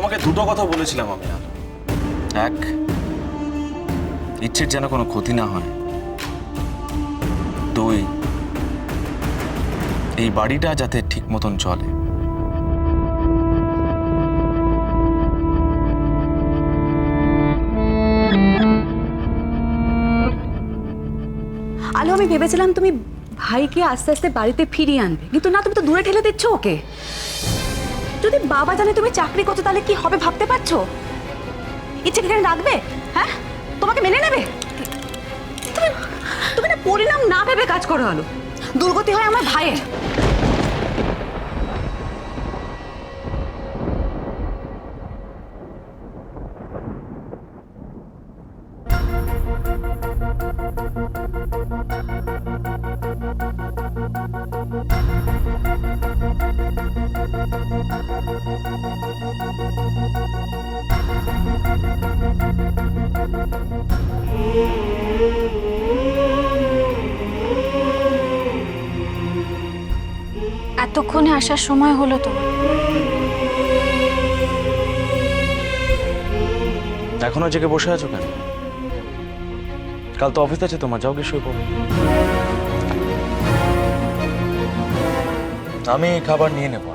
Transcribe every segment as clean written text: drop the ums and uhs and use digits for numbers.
তোমাকে দুটো কথা বলেছিলাম আমি। এক, ইচ্ছের যেন কোনো ক্ষতি না হয়। দুই, এই বাড়িটা যাতে ঠিক মতন চলে। আলো, আমি ভেবেছিলাম তুমি ভাইকে আস্তে আস্তে বাড়িতে ফিরিয়ে আনবে, কিন্তু না, তুমি তো দূরে ঠেলে দিচ্ছ ওকে। যদি বাবা জানে তুমি চাকরি করছো তাহলে কি হবে ভাবতে পারছো? ইচ্ছে কি রাখবে? হ্যাঁ, তোমাকে মেনে নেবে? তুমি তুমি না পরিণাম না ভেবে কাজ করো আলো। দুর্গতি হয় আমার ভাইয়ের। এতক্ষণে আসার সময় হলো তো? এখনো জেগে বসে আছো কেন? কাল তো অফিস আছে তোমার, যাও গিয়ে শুয়ে পড়ো। আমি খাবার নিয়ে নেবো।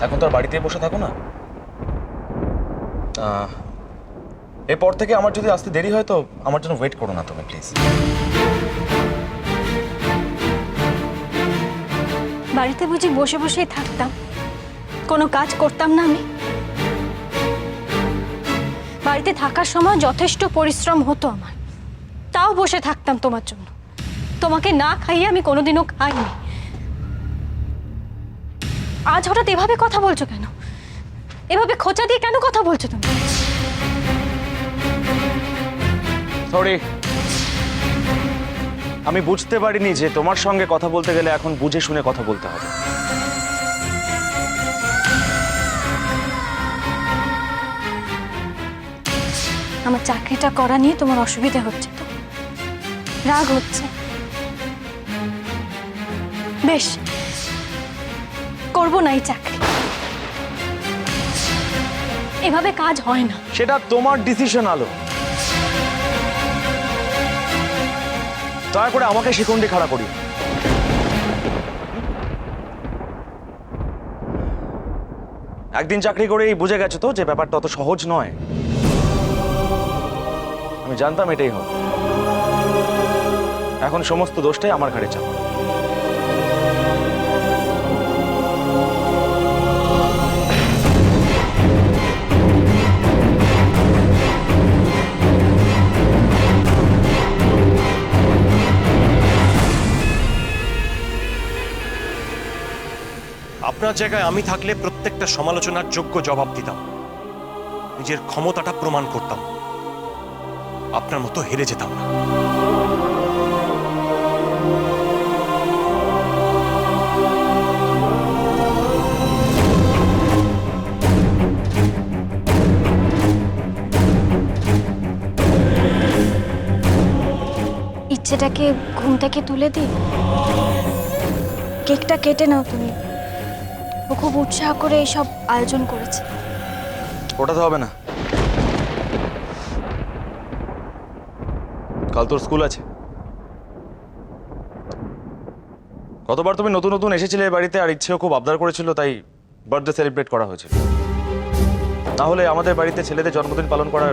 এখন তো আর বাড়িতে বসে থাকো না। এরপর থেকে আমার যদি আসতে দেরি হয় তো আমার জন্য ওয়েট করো না তুমি, প্লিজ। বাড়িতে বুঝি বসে বসেই থাকতাম, কোনো কাজ করতাম না আমি? বাড়িতে থাকার সময় যথেষ্ট পরিশ্রম হতো আমার, তাও বসে থাকতাম তোমার জন্য। তোমাকে না খাইয়ে আমি কোনোদিনও খাইনি। আজ হঠাৎ এভাবে কথা বলছো কেন? এভাবে খোঁচা দিয়ে কেন কথা বলছো তুমি? সরি, আমি বুঝতে পারিনি যে তোমার সঙ্গে কথা বলতে গেলে এখন বুঝে শুনে কথা বলতে হবে। আমার চাকরিটা করা নিয়ে তোমার অসুবিধা হচ্ছে তো, রাগ হচ্ছে? বেশ, করবো না এই চাকরি। এভাবে কাজ হয় না। সেটা তোমার ডিসিশন আলো। দয়া করে আমাকে শিখন্ডি খাড়া করি। একদিন চাকরি করেই বুঝে গেছো তো যে ব্যাপারটা অত সহজ নয়। আমি জানতাম এটাই হবে। এখন সমস্ত দোষটাই আমার ঘাড়ে চাপা। আপনার জায়গায় আমি থাকলে প্রত্যেকটা সমালোচনার যোগ্য জবাব দিতাম, নিজের ক্ষমতাটা প্রমাণ করতাম, আপনার মতো হেরে যেতাম না। ইচ্ছেটাকে ঘুম থেকে তুলে দিই। কেকটা কেটে নাও তুমি। ও খুব উৎসাহ করে এইসব আয়োজন করেছে। ওটা তো হবে না, কাল তোর স্কুল আছে। কতবার তুমি নতুন নতুন এসেছিলে বাড়িতে, আর ইচ্ছেও খুব আবদার করেছিল, তাই বার্থডে সেলিব্রেট করা হয়েছিল। তাহলে আমাদের বাড়িতে ছেলেদের জন্মদিন পালন করার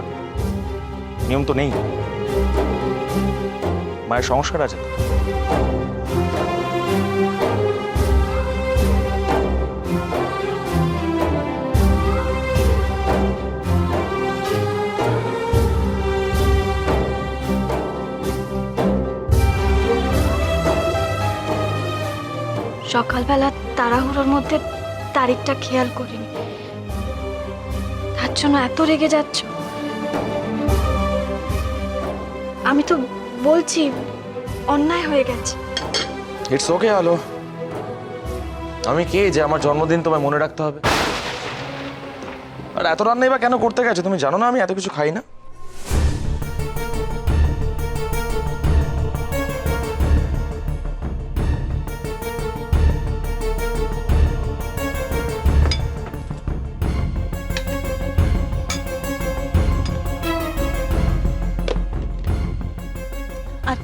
নিয়ম তো নেই, মায়ের সংস্কার আছে। সকালবেলা তাড়াহুড়োর মধ্যে তারিখটা খেয়াল করিনি, তার জন্য এত রেগে যাচ্ছ? আমি তো বলছি অন্যায় হয়ে গেছে। ইটস ওকে আলো। আমি কে যে আমার জন্মদিন তোমায় মনে রাখতে হবে? আর এত রান্নাই বা কেন করতে গেছো? তুমি জানো না আমি এত কিছু খাই না।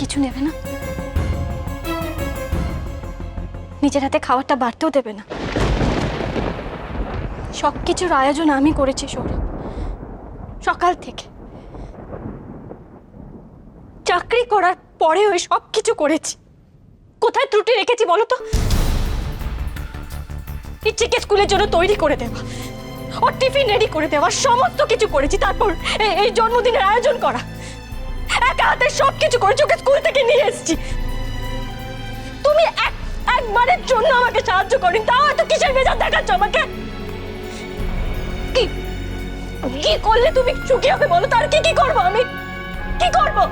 কিছু নেবে না, নিজের হাতে খাবারটা বাড়তেও দেবে না। সব কিছুর আয়োজন আমি করেছি সৌরভ, সকাল থেকে। চাকরি করার পরে ওই সব কিছু করেছি। কোথায় ত্রুটি রেখেছি বলো তো? ইচ্ছেকে স্কুলের জন্য তৈরি করে দেওয়া, ওর টিফিন রেডি করে দেওয়া, সমস্ত কিছু করেছি। তারপর এই জন্মদিনের আয়োজন করা, একা হাতে সব কিছু করেছি, ওকে স্কুল থেকে নিয়ে এসেছি। তুমি একবারের জন্য আমাকে সাহায্য করি, তাও এত কিসের মেজাজ দেখাচ্ছ আমাকে? কি কি করলে তুমি সুখী হবে বলো? তার কি কি করবো আমি? কি করবো?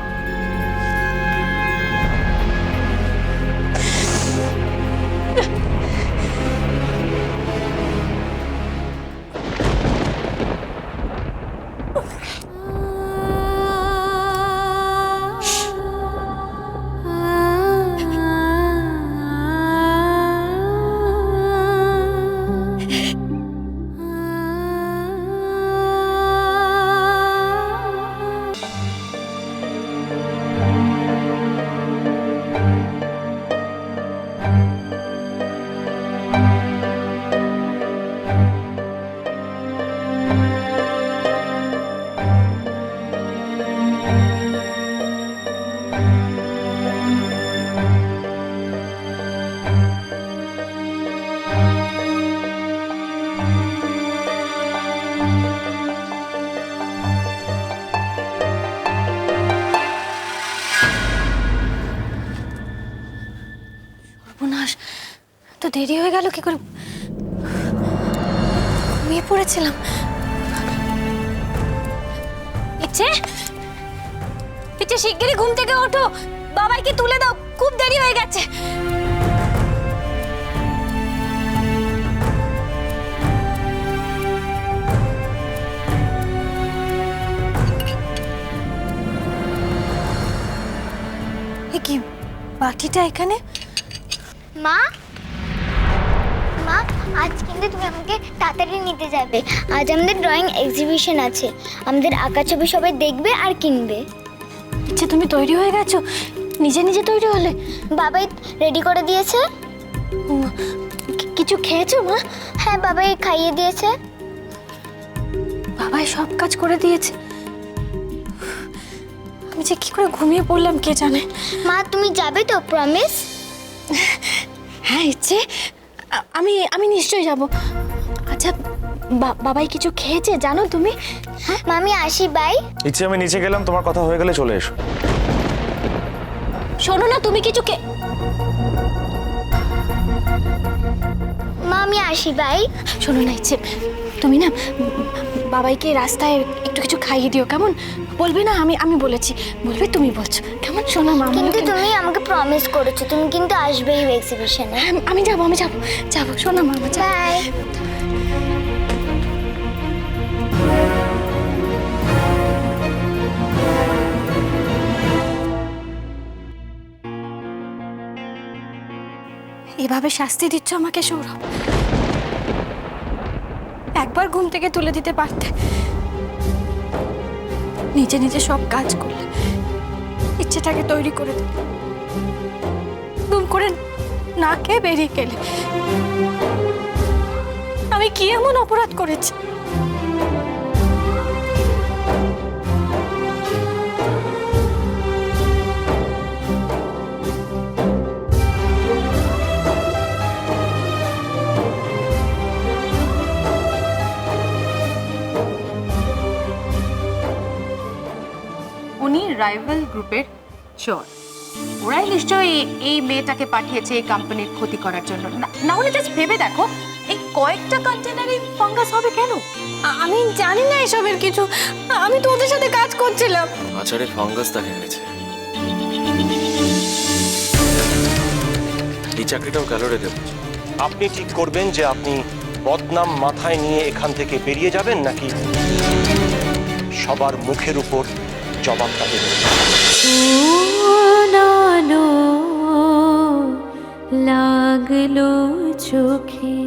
সর্বনাশ, তো দেরি হয়ে গেল কি করে? ঘুমিয়ে পড়েছিলাম। ইচ্ছে ইচ্ছে শিগগিরই ঘুম থেকে ওঠো, বাবাইকে তুলে দাও, খুব দেরি হয়ে গেছে। এ কি, বাটিটা এখানে? মা, মা, আজ কিন্তু তুমি আমাকে তাড়াতাড়ি নিতে যাবে। আজ আমাদের ড্রয়িং এক্সিবিশন আছে, আমাদের আঁকা ছবি সবাই দেখবে আর কিনবে। আচ্ছা, তুমি তৈরি হয়ে গেছো? নিজে নিজে তৈরি হলে? বাবাই রেডি করে দিয়েছে। কিছু খেয়েছো মা? হ্যাঁ, বাবাই খাইয়ে দিয়েছে। বাবাই সব কাজ করে দিয়েছে। আমি যে কি করে ঘুমিয়ে পড়লাম কে জানে। মা, তুমি যাবে তো? প্রমিস? হ্যাঁ ইচ্ছে, আমি নিশ্চয়ই যাব। আচ্ছা, বাবাই কিছু খেয়েছে জানো তুমি? মা, আমি আসি, বাই। ইচ্ছে আমি নিচে গেলাম, তোমার কথা হয়ে গেলে চলে এসো। শোনো না, তুমি কিছু মা, আমি আসি, বাই। শোনো না ইচ্ছে, তুমি না বাবাইকে রাস্তায় একটু কিছু খাইয়ে দিও, কেমন? বলবে না আমি বলেছি, বলবে তুমি বলছো, কেমন? শোনো মা, কিন্তু তুমি আমাকে প্রমিস করেছো, তুমি কিন্তু আসবেই এক্সিবিশনে। আমি যাবো শোনো মা, বাই। এভাবে শাস্তি দিচ্ছ আমাকে সৌরভ? একবার ঘুম থেকে তুলে দিতে পারতে। নিজে নিজে সব কাজ করলে, ইচ্ছেটাকে তৈরি করে দিলে, দুম করে না খেয়ে বেরিয়ে গেলে। আমি কি এমন অপরাধ করেছি? উনি রাইভাল গ্রুপের চোর। ওরাই নিশ্চয়ই এই মেয়েটাকে পাঠিয়েছে এই কোম্পানির ক্ষতি করার জন্য। না হলে জাস্ট ভেবে দেখো, এই কয়েকটা কন্টেনারে ফাঙ্গাস হবে কেন? আমি জানি না এসবের কিছু, আমি তো ওদের সাথে কাজ করছিলাম। আচারে ফাঙ্গাস দেখা গেছে। এই চাকরিটাও গেল রে দেব। আপনি ঠিক করবেন যে আপনি বদনাম মাথায় নিয়ে এখান থেকে বেরিয়ে যাবেন, নাকি সবার মুখের উপর জবাবটা দেবেন। লাগলো চোখে